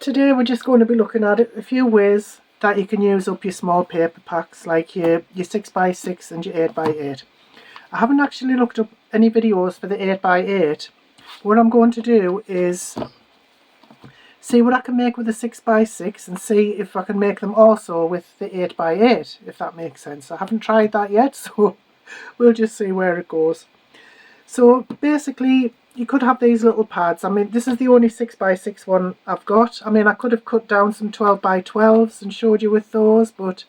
Today we're just going to be looking at a few ways that you can use up your small paper packs, like your 6x6 and your 8x8. I haven't actually looked up any videos for the 8x8. What I'm going to do is see what I can make with the 6x6 and see if I can make them also with the 8x8, if that makes sense. I haven't tried that yet, so we'll just see where it goes. So basically, you could have these little pads. I mean, this is the only 6x6 one I've got. I mean, I could have cut down some 12x12s and showed you with those, but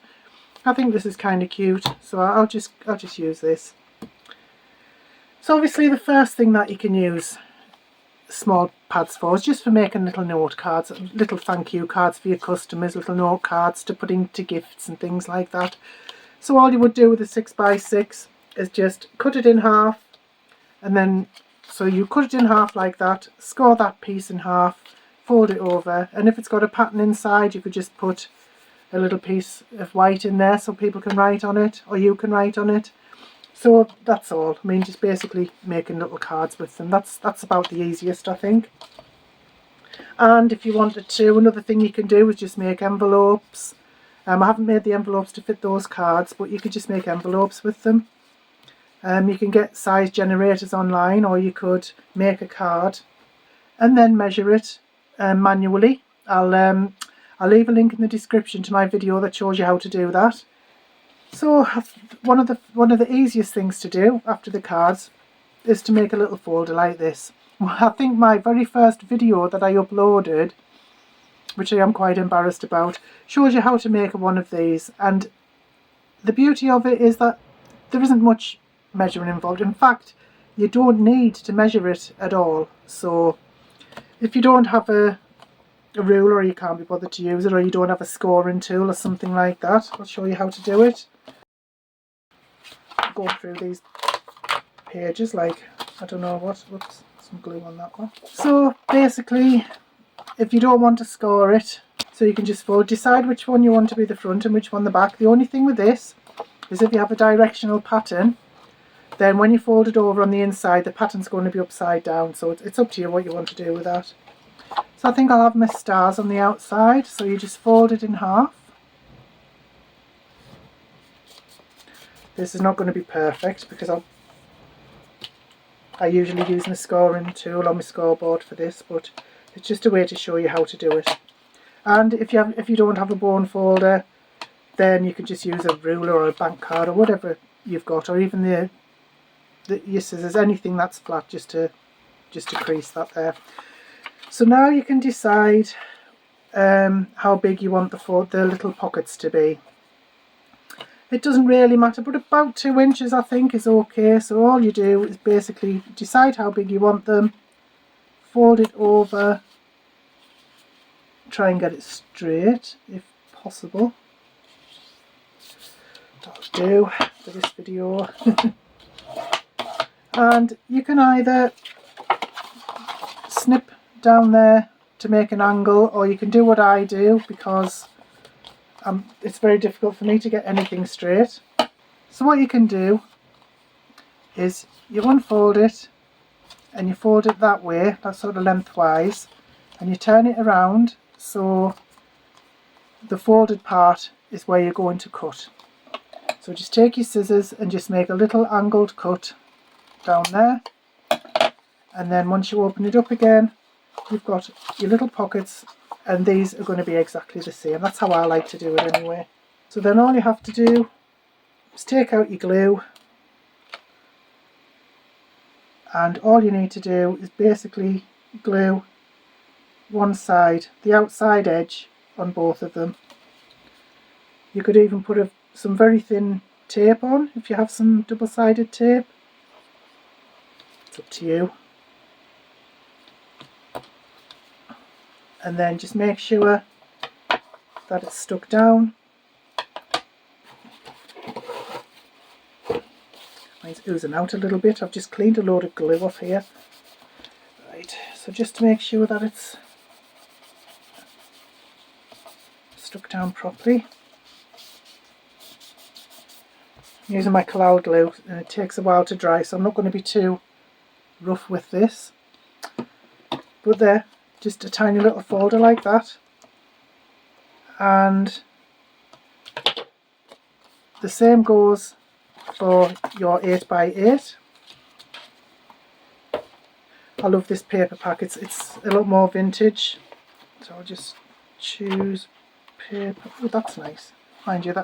I think this is kind of cute, so I'll just use this. So obviously the first thing that you can use small pads for is just for making little note cards, little thank you cards for your customers, little note cards to put into gifts and things like that. So all you would do with a 6x6 is just cut it in half, and then so you cut it in half like that, score that piece in half, fold it over, and if it's got a pattern inside you could just put a little piece of white in there so people can write on it, or you can write on it. So that's all. I mean, just basically making little cards with them. That's about the easiest, I think. And if you wanted to, another thing you can do is just make envelopes. I haven't made the envelopes to fit those cards, but you could just make envelopes with them. You can get size generators online, or you could make a card and then measure it manually. I'll leave a link in the description to my video that shows you how to do that. So one of the easiest things to do after the cards is to make a little folder like this. I think my very first video that I uploaded, which I am quite embarrassed about, shows you how to make one of these, and the beauty of it is that there isn't much measuring involved. In fact, you don't need to measure it at all. So if you don't have a ruler, or you can't be bothered to use it, or you don't have a scoring tool or something like that, I'll show you how to do it. Go through these pages like, I don't know what, whoops, some glue on that one. So basically, if you don't want to score it, so you can just decide which one you want to be the front and which one the back. The only thing with this is if you have a directional pattern, then when you fold it over on the inside, the pattern's going to be upside down, so it's up to you what you want to do with that. So I think I'll have my stars on the outside, so you just fold it in half. This is not going to be perfect because I usually use my scoring tool on my scoreboard for this, but it's just a way to show you how to do it. And if you don't have a bone folder, then you can just use a ruler or a bank card or whatever you've got, or even your scissors, anything that's flat, just to crease that there. So now you can decide how big you want the little pockets to be. It doesn't really matter, but about 2 inches I think is okay. So all you do is basically decide how big you want them, fold it over, try and get it straight if possible. That'll do for this video. And you can either snip down there to make an angle, or you can do what I do, because it's very difficult for me to get anything straight. So what you can do is you unfold it and you fold it that way, that sort of lengthwise, and you turn it around so the folded part is where you're going to cut. So just take your scissors and just make a little angled cut down there, and then once you open it up again, you've got your little pockets, and these are going to be exactly the same. That's how I like to do it anyway. So then all you have to do is take out your glue, and all you need to do is basically glue one side, the outside edge, on both of them. You could even put some very thin tape on if you have some double-sided tape. It's up to you. And then just make sure that it's stuck down. Mine's oozing out a little bit. I've just cleaned a load of glue off here. Right, so just to make sure that it's stuck down properly. I'm using my Collall glue, and it takes a while to dry, so I'm not going to be too rough with this. But there, just a tiny little folder like that. And the same goes for your 8x8. I love this paper pack, it's a lot more vintage. So I'll just choose paper. Oh, that's nice. Mind you,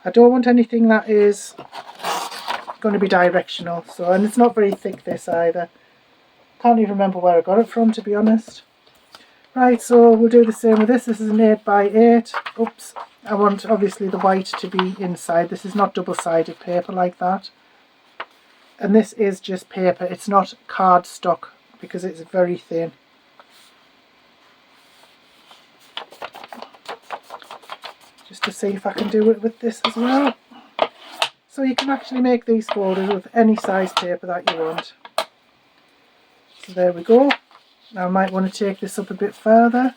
I don't want anything that is going to be directional. So, and it's not very thick, this either. Can't even remember where I got it from, to be honest. Right, so we'll do the same with this. This is an 8x8. Oops, I want obviously the white to be inside. This is not double-sided paper like that. And this is just paper. It's not cardstock because it's very thin. Just to see if I can do it with this as well. So you can actually make these folders with any size paper that you want. So there we go. Now I might want to take this up a bit further,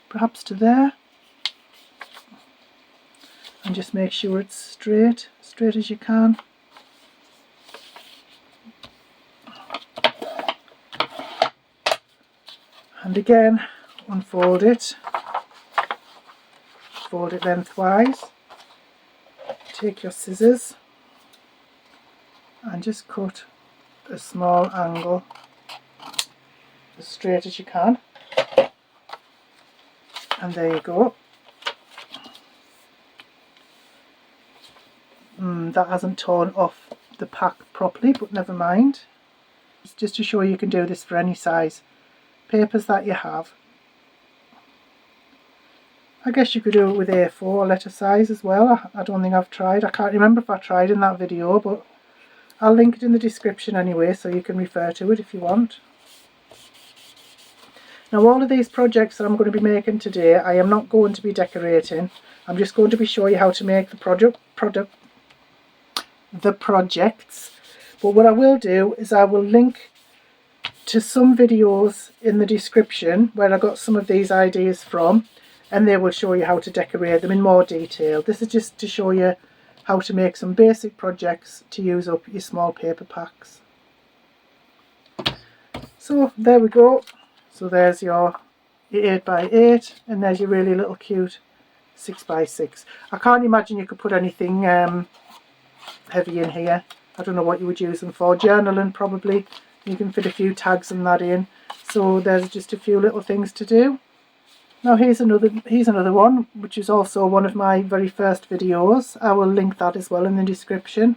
perhaps to there, and just make sure it's straight as you can. And again, unfold it, fold it lengthwise, take your scissors and just cut a small angle as straight as you can, and there you go. That hasn't torn off the pack properly, but never mind. It's just to show you can do this for any size papers that you have. I guess you could do it with A4 letter size as well. I don't think I've tried. I can't remember if I tried in that video, but I'll link it in the description anyway, so you can refer to it if you want. Now all of these projects that I'm going to be making today, I am not going to be decorating. I'm just going to be showing you how to make the projects. But what I will do is I will link to some videos in the description where I got some of these ideas from, and they will show you how to decorate them in more detail. This is just to show you how to make some basic projects to use up your small paper packs. So there we go. So there's your 8x8, and there's your really little cute 6x6. I can't imagine you could put anything heavy in here. I don't know what you would use them for. Journaling probably. You can fit a few tags and that in. So there's just a few little things to do. Now here's another one, which is also one of my very first videos. I will link that as well in the description.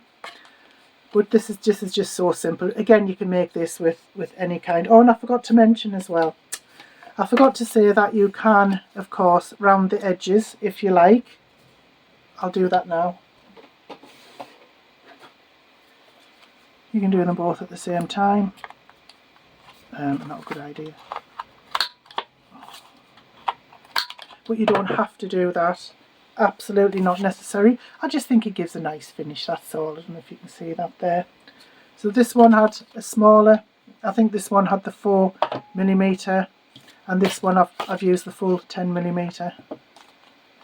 But this is just so simple. Again, you can make this with any kind. Oh, and I forgot to mention as well. I forgot to say that you can, of course, round the edges if you like. I'll do that now. You can do them both at the same time. Not a good idea. But you don't have to do that. Absolutely not necessary. I just think it gives a nice finish, that's all. I don't know if you can see that there. So this one had a smaller, I think this one had the 4mm, and this one I've used the full 10mm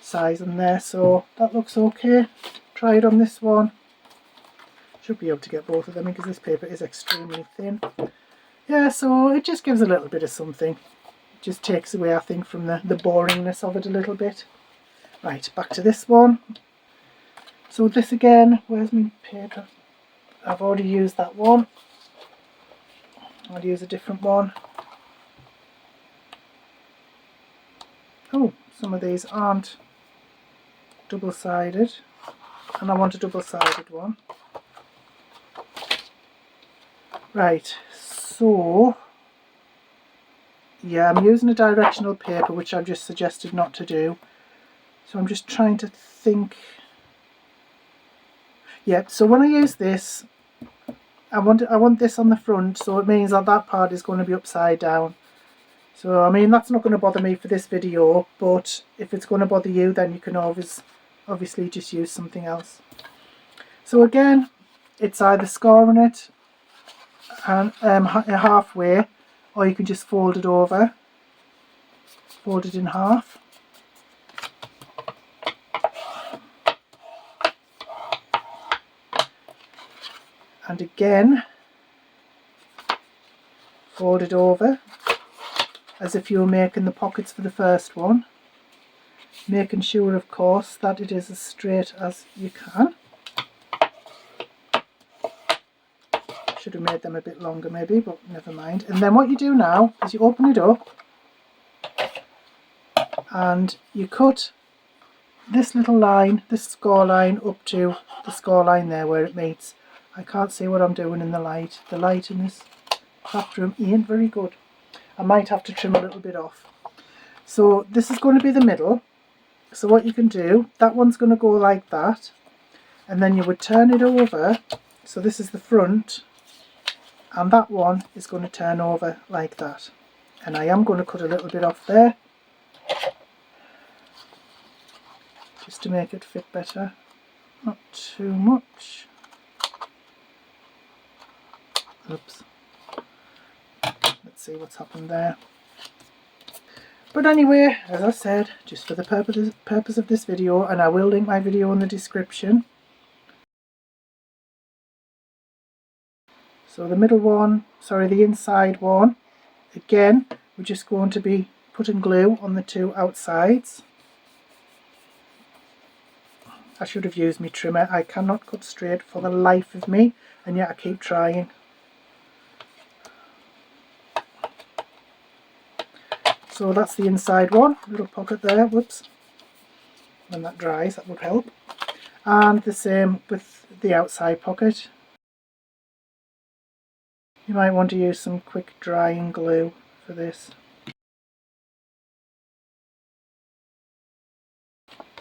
size in there, so that looks okay. Try it on this one. Should be able to get both of them because this paper is extremely thin. Yeah, so it just gives a little bit of something. It just takes away, I think, from the boringness of it a little bit. Right, back to this one. So this again, where's my paper? I've already used that one. I'll use a different one. Oh, some of these aren't double-sided, and I want a double-sided one. Right, so yeah, I'm using a directional paper, which I've just suggested not to do. So I'm just trying to think. Yeah, so when I use this, I want this on the front, so it means that that part is going to be upside down. So I mean, that's not going to bother me for this video, but if it's going to bother you, then you can obviously just use something else. So again, it's either scoring it and halfway, or you can just fold it over, fold it in half. And again, fold it over as if you were making the pockets for the first one. making sure of course that it is as straight as you can. Should have made them a bit longer maybe, but never mind. And then what you do now is you open it up and you cut this little line, this score line, up to the score line there where it meets. I can't see what I'm doing in the light. The light in this craft room ain't very good. I might have to trim a little bit off. So this is going to be the middle. So what you can do, that one's going to go like that, and then you would turn it over. So this is the front, and that one is going to turn over like that. And I am going to cut a little bit off there, just to make it fit better. Not too much. Oops. Let's see what's happened there. But anyway, as I said, just for the purpose of this video, and I will link my video in the description. So the middle one, sorry, the inside one, again, we're just going to be putting glue on the two outsides. I should have used my trimmer. I cannot cut straight for the life of me, and yet I keep trying. So that's the inside one, little pocket there, whoops. When that dries, that would help. And the same with the outside pocket. You might want to use some quick drying glue for this.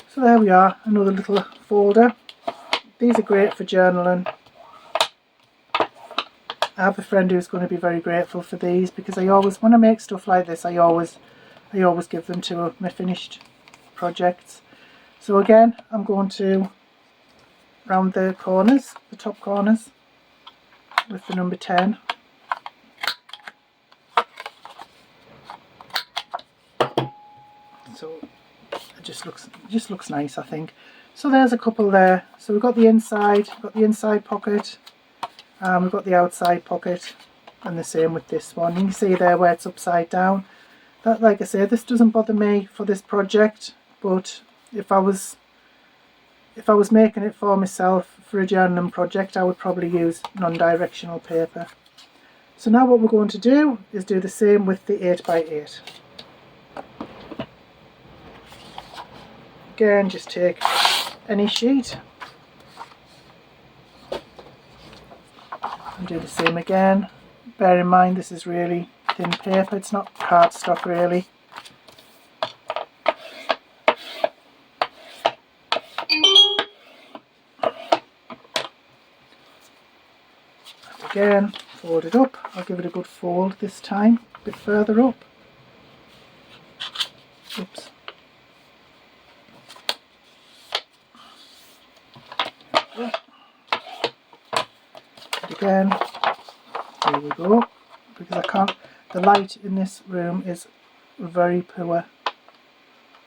So there we are, another little folder. These are great for journaling. I have a friend who's going to be very grateful for these, because I always, when I make stuff like this, I always give them to my finished projects. So again, I'm going to round the corners, the top corners, with the number 10. So it just looks nice, I think. So there's a couple there. So we've got the inside pocket. We've got the outside pocket, and the same with this one. You can see there where it's upside down. That, like I say, this doesn't bother me for this project, but if I was making it for myself for a journaling project, I would probably use non-directional paper. So now what we're going to do is do the same with the 8x8. Again, just take any sheet and do the same again. Bear in mind this is really thin paper, it's not cardstock really. And again, fold it up. I'll give it a good fold this time, a bit further up. Oops. And again, here we go, because I can't, the light in this room is very poor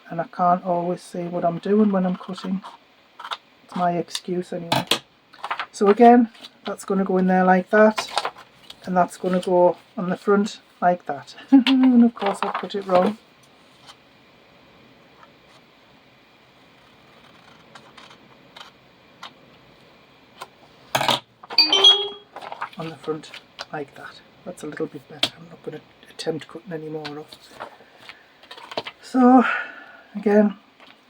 and I can't always see what I'm doing when I'm cutting. It's my excuse anyway. So again, that's going to go in there like that, and that's going to go on the front like that. And of course I've cut it wrong. On the front like that. That's a little bit better. I'm not going to attempt cutting any more off. So again,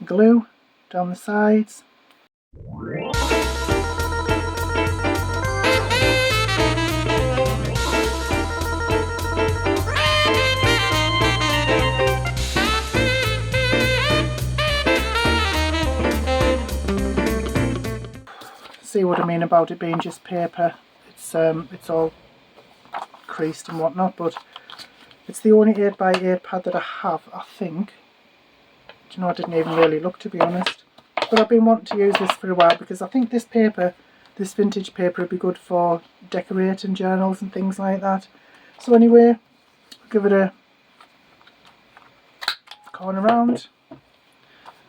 glue down the sides. See what I mean about it being just paper. It's all creased and whatnot, but it's the only 8x8 pad that I have, I think. Do you know, I didn't even really look, to be honest. But I've been wanting to use this for a while, because I think this paper, this vintage paper, would be good for decorating journals and things like that. So anyway, I'll give it a corner round,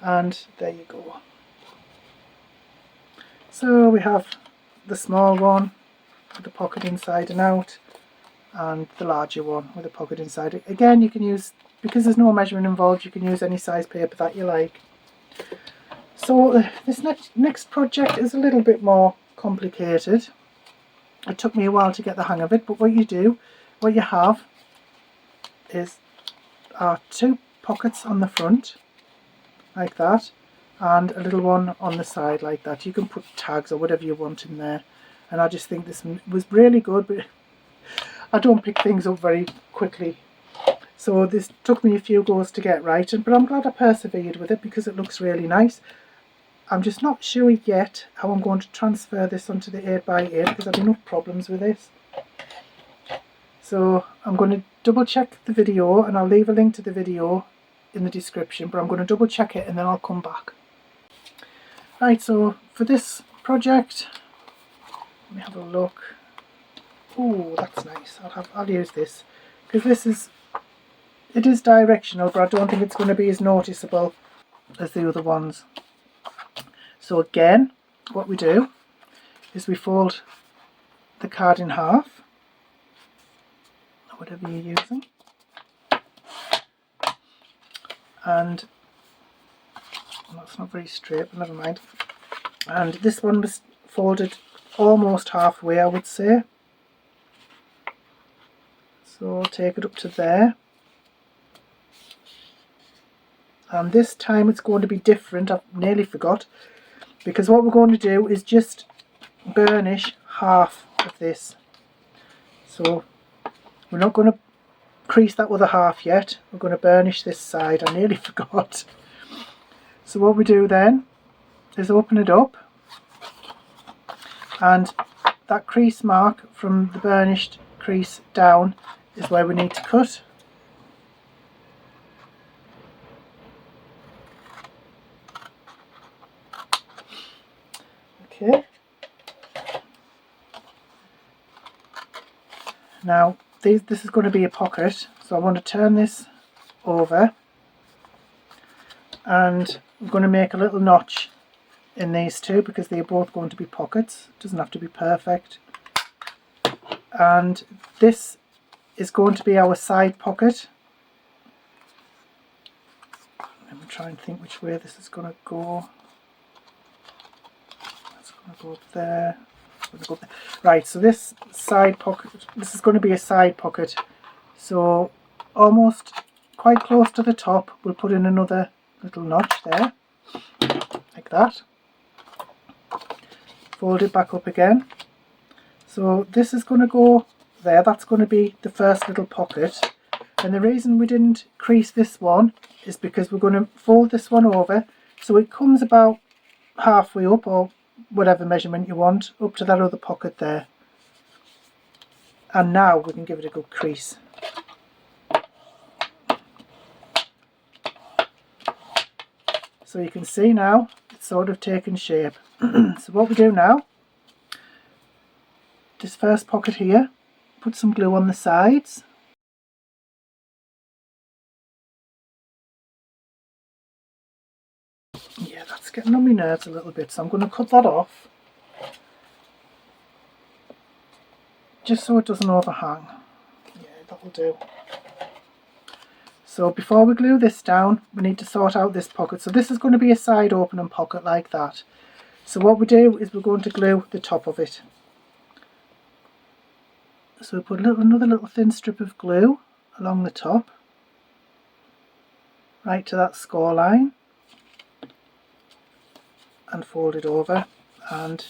and there you go. So we have the small one with the pocket inside and out, and the larger one with a pocket inside. Again, you can use because there's no measuring involved, you can use any size paper that you like. So this next project is a little bit more complicated. It took me a while to get the hang of it, but what you have is two pockets on the front like that, and a little one on the side like that. You can put tags or whatever you want in there, and I just think this was really good, but I don't pick things up very quickly, so this took me a few goes to get right, but I'm glad I persevered with it because it looks really nice. I'm just not sure yet how I'm going to transfer this onto the 8x8 because I've enough problems with this. So I'm going to double check the video, and I'll leave a link to the video in the description, but I'm going to double check it and then I'll come back. Right, so for this project, let me have a look. Oh, that's nice. I'll use this because it is directional, but I don't think it's going to be as noticeable as the other ones. So again, what we do is we fold the card in half, whatever you're using, and that's not very straight, but never mind. And this one was folded almost halfway, I would say. So I'll take it up to there. And this time it's going to be different. I've nearly forgot, because what we're going to do is just burnish half of this. So we're not going to crease that other half yet. We're going to burnish this side. I nearly forgot. So what we do then is open it up, and that crease mark from the burnished crease down is where we need to cut. Okay. Now this is going to be a pocket, so I want to turn this over, and I'm going to make a little notch in these two because they're both going to be pockets. It doesn't have to be perfect. And this is going to be our side pocket. Let me try and think which way this is going to go. That's going to go up there. Right, so this side pocket, this is going to be a side pocket. So almost quite close to the top, we'll put in another little notch there, like that. Fold it back up again. So this is going to go there. That's going to be the first little pocket. And the reason we didn't crease this one is because we're going to fold this one over so it comes about halfway up, or whatever measurement you want, up to that other pocket there. And now we can give it a good crease. So you can see now it's sort of taken shape. So what we do now, this first pocket here, put some glue on the sides. Yeah, that's getting on my nerves a little bit, so I'm going to cut that off, just so it doesn't overhang. Yeah, that'll do. So before we glue this down, we need to sort out this pocket. So this is going to be a side opening pocket like that. So what we do is we're going to glue the top of it. So we put another little thin strip of glue along the top, right to that score line, and fold it over, and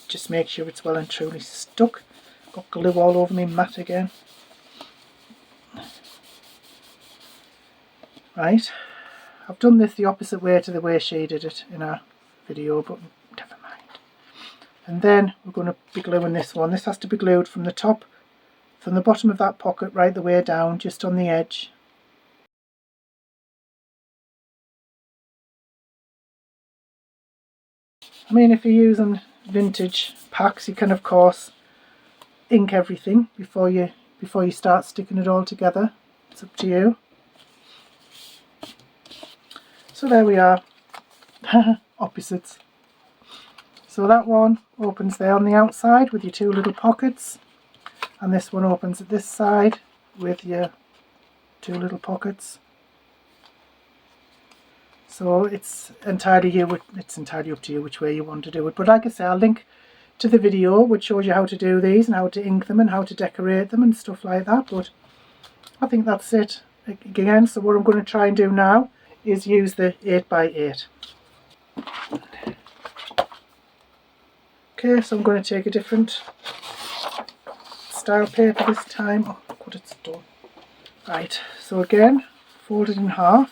just make sure it's well and truly stuck. Got glue all over me mat again. Right, I've done this the opposite way to the way she did it in our video, but never mind. And then we're going to be gluing this one. This has to be glued from the top, from the bottom of that pocket right the way down, just on the edge. I mean, if you're using vintage packs, you can of course ink everything before you start sticking it all together. It's up to you. So there we are. Opposites. So that one opens there on the outside with your two little pockets, and this one opens at this side with your 2 little pockets. So it's entirely up to you which way you want to do it. But like I say, I'll link to the video which shows you how to do these and how to ink them and how to decorate them and stuff like that. But I think that's it again. So what I'm going to try and do now is use the 8x8. Okay, so I'm going to take a different style paper this time. Oh, look what it's done. Right, so again, fold it in half.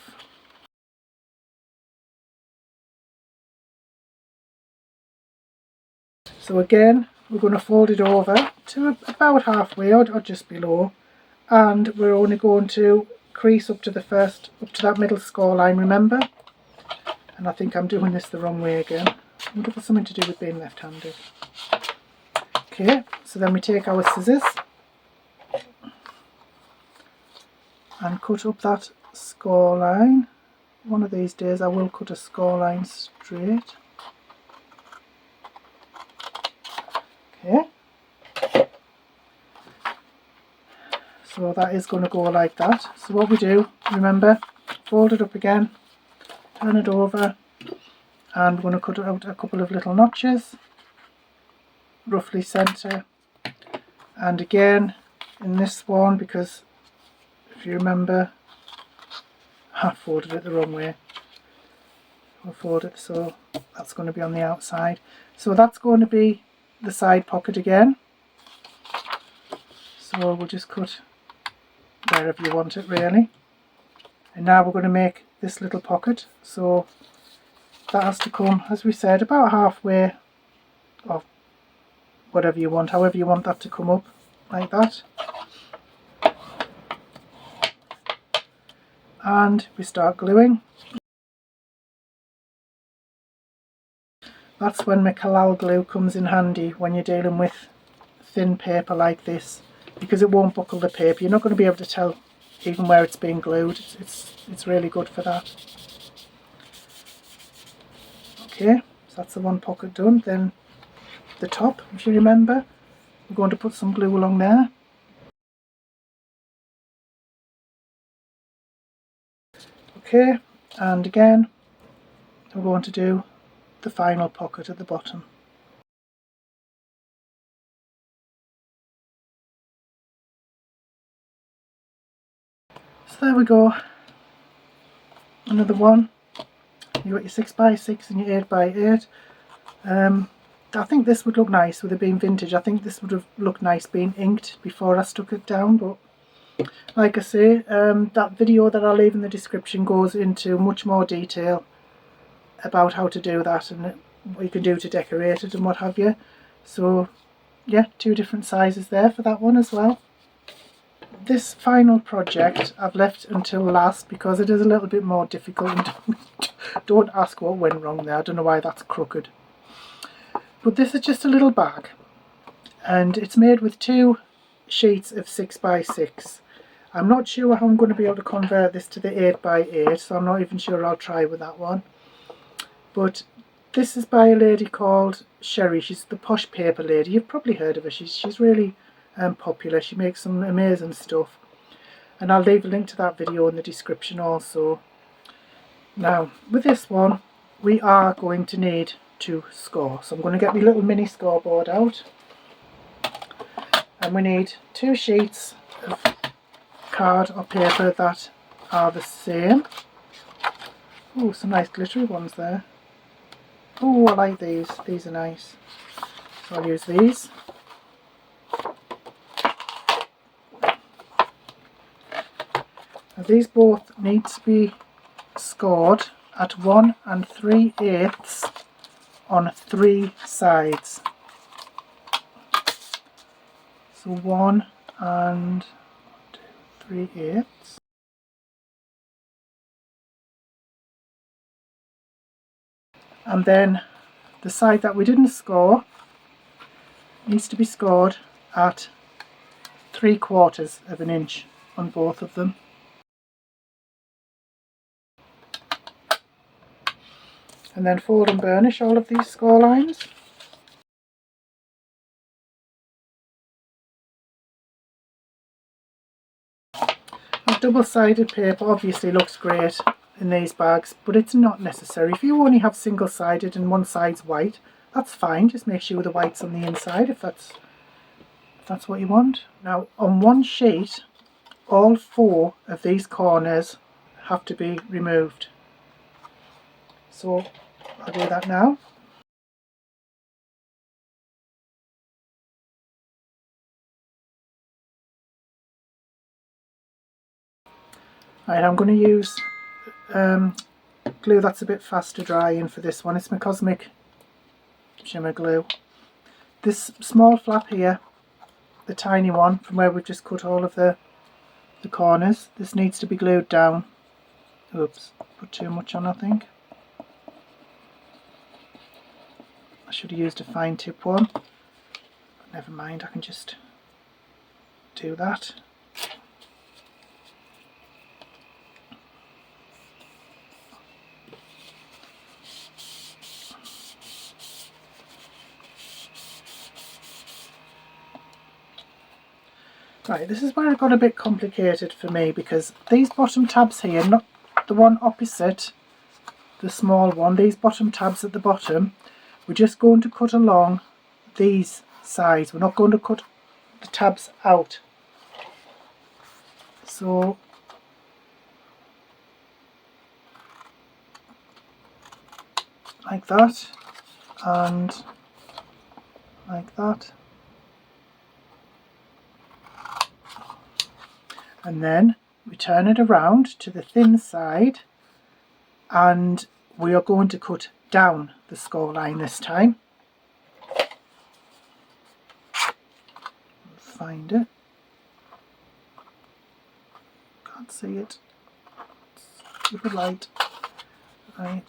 So again, we're going to fold it over to about halfway or just below, and we're only going to crease up to that middle score line, remember? And I think I'm doing this the wrong way again. I wonder if it's something to do with being left-handed. Okay, so then we take our scissors and cut up that score line. One of these days I will cut a score line straight. Okay, so that is going to go like that. So what we do, remember, fold it up again, turn it over, and we're going to cut out a couple of little notches, roughly centre. And again, in this one, because if you remember, I folded it the wrong way. We'll fold it so that's going to be on the outside. So that's going to be the side pocket again. So we'll just cut wherever you want it really. And now we're going to make this little pocket. So that has to come, as we said, about halfway, or whatever you want, however you want that to come up, like that. And we start gluing. That's when my Collall glue comes in handy when you're dealing with thin paper like this, because it won't buckle the paper. You're not going to be able to tell even where it's being glued. It's really good for that. Okay, so that's the one pocket done. Then the top, if you remember, we're going to put some glue along there. Okay, and again we're going to do the final pocket at the bottom. So there we go, another one. You got your 6x6 and your 8x8. I think this would look nice with it being vintage. I think this would have looked nice being inked before I stuck it down, but like I say, that video that I'll leave in the description goes into much more detail about how to do that and what you can do to decorate it and what have you. So yeah, 2 different sizes there for that one as well. This final project I've left until last because it is a little bit more difficult, and don't ask what went wrong there. I don't know why that's crooked. But this is just a little bag, and it's made with 2 sheets of 6x6. I'm not sure how I'm going to be able to convert this to the 8x8, so I'm not even sure I'll try with that one. But this is by a lady called Sherry. She's the Posh Paper Lady. You've probably heard of her. She's really popular. She makes some amazing stuff, and I'll leave a link to that video in the description also. Now with this one we are going to need to score, so I'm going to get my little mini scoreboard out, and we need 2 sheets of card or paper that are the same. Oh, some nice glittery ones there. Oh, I like these. These are nice. So I'll use these. Now these both need to be scored at 1 3/8 on 3 sides. So 1 3/8. And then the side that we didn't score needs to be scored at 3/4 of an inch on both of them. And then fold and burnish all of these score lines. double-sided paper obviously looks great in these bags, but it's not necessary. If you only have single-sided and one side's white, that's fine. Just make sure the white's on the inside if that's what you want. Now on one sheet, all 4 of these corners have to be removed. So I'll do that now. Right, I'm going to use glue that's a bit faster drying for this one. It's my Cosmic Shimmer glue. This small flap here, the tiny one from where we've just cut all of the corners, this needs to be glued down. Oops, put too much on I think. I should have used a fine tip one, but never mind, I can just do that. Right, this is where it got a bit complicated for me, because these bottom tabs here, not the one opposite the small one, these bottom tabs at the bottom, we're just going to cut along these sides. We're not going to cut the tabs out. So like that, and like that. And then we turn it around to the thin side, and we are going to cut down the score line this time. Find it. Can't see it. Super light. Right.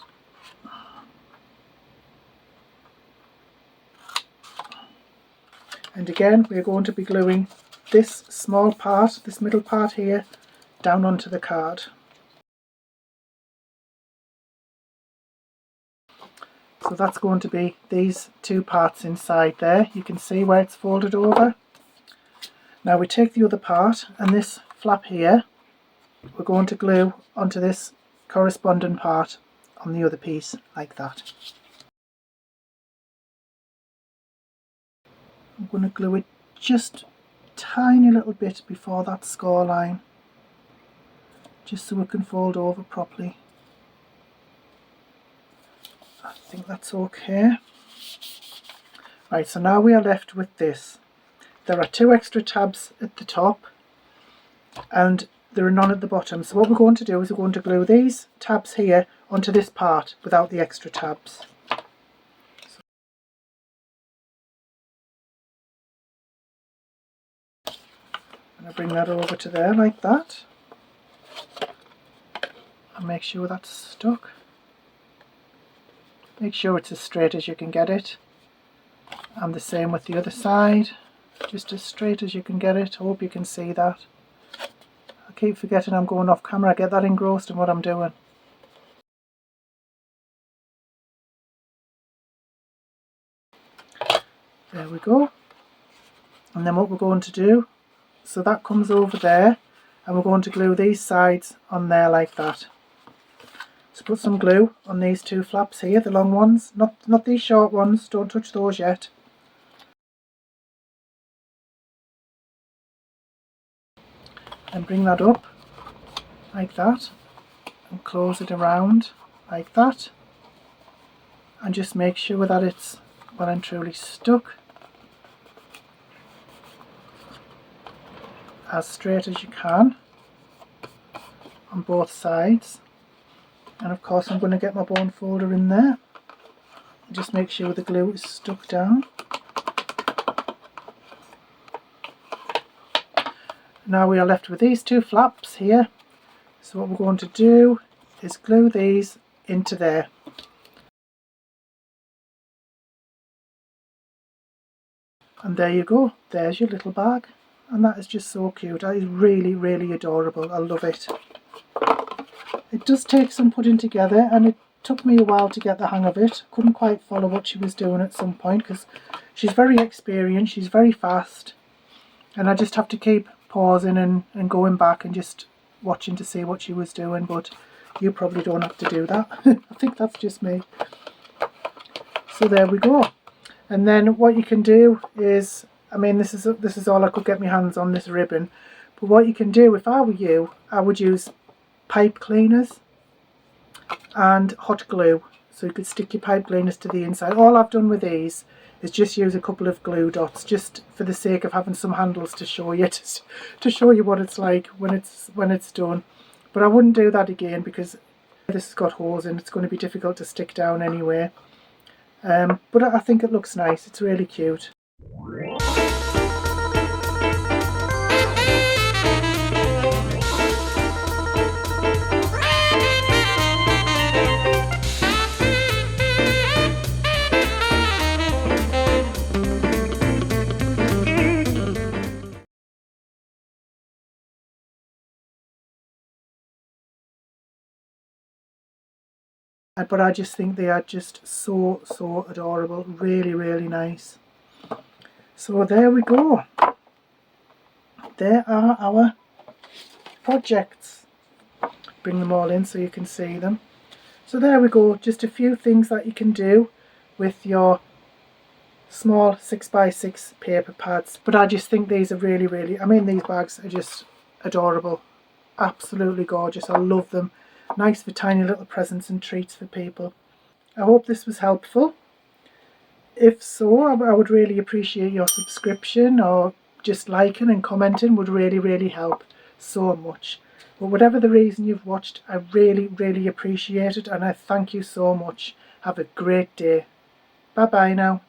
And again, we're going to be gluing this small part, this middle part here, down onto the card. So that's going to be these 2 parts inside there. You can see where it's folded over. Now we take the other part, and this flap here, we're going to glue onto this corresponding part on the other piece, like that. I'm going to glue it just tiny little bit before that score line, just so it can fold over properly. I think that's okay. Right, so now we are left with this. There are 2 extra tabs at the top and there are none at the bottom. So what we're going to do is we're going to glue these tabs here onto this part without the extra tabs. I bring that over to there like that, and make sure that's stuck. Make sure it's as straight as you can get it, and the same with the other side, just as straight as you can get it. I hope you can see that. I keep forgetting I'm going off camera, I get that engrossed in what I'm doing. There we go. And then what we're going to do, so that comes over there, and we're going to glue these sides on there like that. So put some glue on these 2 flaps here, the long ones, not these short ones, don't touch those yet. And bring that up like that, and close it around like that, and just make sure that it's well and truly stuck, as straight as you can on both sides. And of course I'm going to get my bone folder in there and just make sure the glue is stuck down. Now we are left with these 2 flaps here, so what we're going to do is glue these into there. And there you go, there's your little bag. And that is just so cute. That is really, really adorable. I love it. It does take some putting together, and it took me a while to get the hang of it. Couldn't quite follow what she was doing at some point, because she's very experienced, she's very fast, and I just have to keep pausing and going back and just watching to see what she was doing, but you probably don't have to do that. I think that's just me. So there we go. And then what you can do is, I mean, this is all I could get my hands on, this ribbon. But what you can do, if I were you, I would use pipe cleaners and hot glue. So you could stick your pipe cleaners to the inside. All I've done with these is just use a couple of glue dots, just for the sake of having some handles to show you, to show you what it's like when it's done. But I wouldn't do that again because this has got holes and it's going to be difficult to stick down anyway. But I think it looks nice. It's really cute. But I just think they are just so adorable. Really, really nice. So there we go. There are our projects. Bring them all in so you can see them. So there we go. Just a few things that you can do with your small 6x6 paper pads. But I just think these are really, I mean, these bags are just adorable. Absolutely gorgeous. I love them. Nice for tiny little presents and treats for people. I hope this was helpful. If so, I would really appreciate your subscription, or just liking and commenting would really help so much. But whatever the reason you've watched, I really appreciate it, and I thank you so much. Have a great day. Bye bye now.